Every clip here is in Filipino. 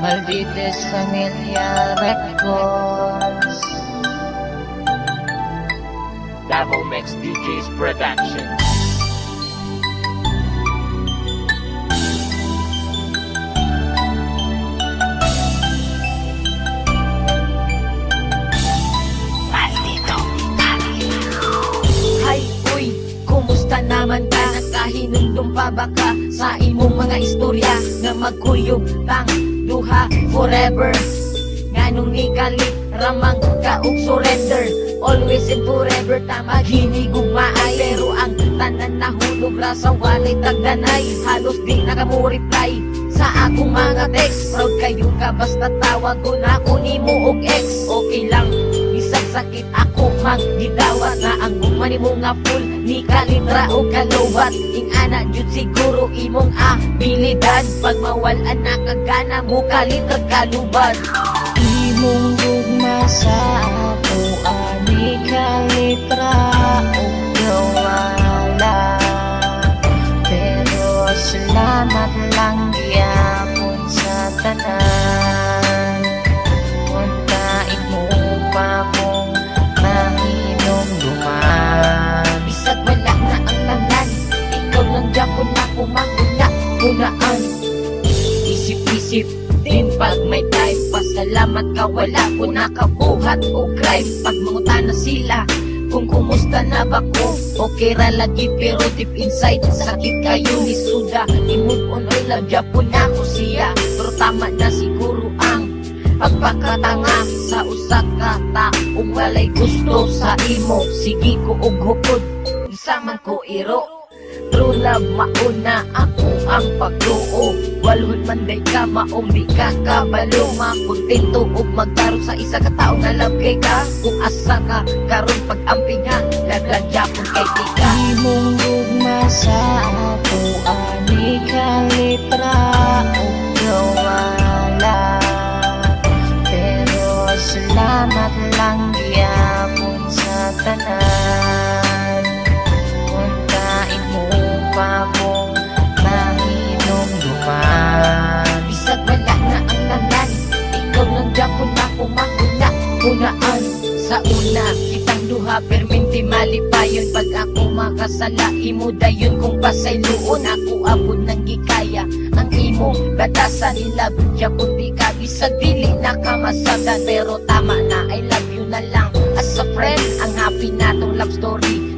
Maldites Familia Records. Davao Mix DJs Productions. Hay, uy, kumusta naman ka? Nakahinundong pa ba ka sa imong mga istorya na magkuyog tang duha forever? Nganong ikalit ramang kaog surrender, always and forever tama hinigugmaay. Pero ang tanan nahulog ra sa walay tagdanay, halos di nakamureply sa akong mga text. Proud kayo ka basta tawag ko na ako nimo og ex. Okay lang, isang sakit ako mang gidawat na ang gumani mo nga full ni kalitra o kalowat. Ing ana jud siguro imong abilidad, pag mawalan na kagana mo kalitra kalubad. Imong gugma sa ako ani kalitra o gawala, pero salamat lang gyapon sa tanan. Untain mo pa kong mahinom duman. Bisag wala na ang tanan, ikaw lang gyapon ako mangunaan. Isip-isip din pag may time, pasalamat ka wala ko nakabuhat o crime. Pag mangutan na sila kung kumusta na ba ko, okay ra lagi pero deep inside sakit kayo ni suda. I-move on or love gyapon ako siya, pero tama na siguro ang pagpakatanga sa usa ka taong walay gusto sa imo. Sige ko og hukod, unsa man ko iro. True love mauna ako ang pagtuo, walhon man day ka maong di ka kabalo. Makontento og magtaro sa isa ka tao nga love kay ka. Kung asa ka karon pag-amping ha, laglagyapon kay tika. Imong gugma sa ako ani kalitra o gawala, pero salamat lang gyapon sa tanan. Untain mo pa kong mahinom duman. Bisag wala na ang tanan, ikaw lang gyapon ako mangunaan. Sa una kitang duha perminti malipayon, pag ako makasala imo dayon kung pasayloon. Ako abot nang gikaya ang imo batasan, nila gyapon di ka bisag dili na kamasadan. Pero tama na, I love you na lang as a friend. Ang happy natong love story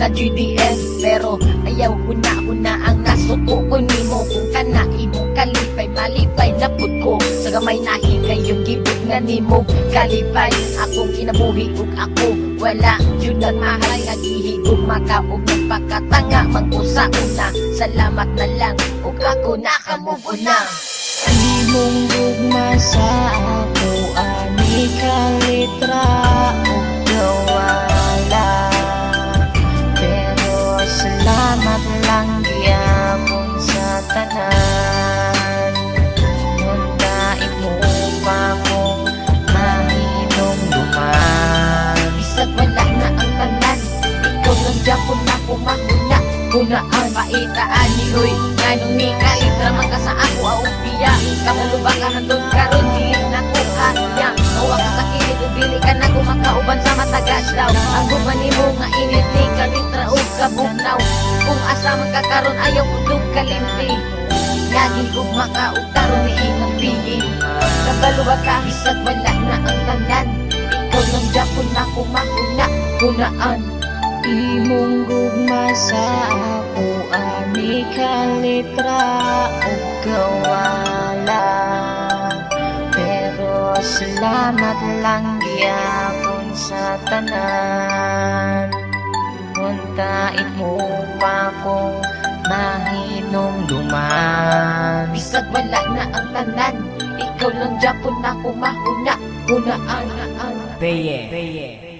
na GDN, pero ayaw huna ang nasuko ko nimo. Kung kana imong kalipay malipay na pud ko, sa gamay nahi kayong gibig na nimo kalipay. Akong kinabuhi ug ako wala jud nagmahal nga gihigog makaog nagpakatanga man ko sa una. Salamat na lang ug ako nakamove na. Imong gugma sa ako ani kalitra o gawala, pero salamat lang gyapon sa tanan. Untain mo pa kong mahinom duman. Bisag wala na ang tanan, ikaw lang gyapon ako mangunaan. Paitaan ni Roy, nganong ni kalitra man ka sa ako aong biya. Kamuluba ka handod karon dili na ko kaya. Nawa ka sa kilid ug dili ka na kumakauban sa matagas daw. Ang gumani mo nga init ni kalitra ug kabugnaw. Kung asa man ka karon ayaw udog kalimti, lagi kong makaog karon ni imong piling. Kabalo ba ka? Bisag wala na ang tanan, ikaw lang gyapon ako mangunaan. Imong gugma sa ako ani kalitra o gawala, pero salamat lang gyapon sa tanan. Untain mo pa kong mahinom duman. Bisag wala na ang tanan, ikaw lang gyapon ako mangunaan. Beye.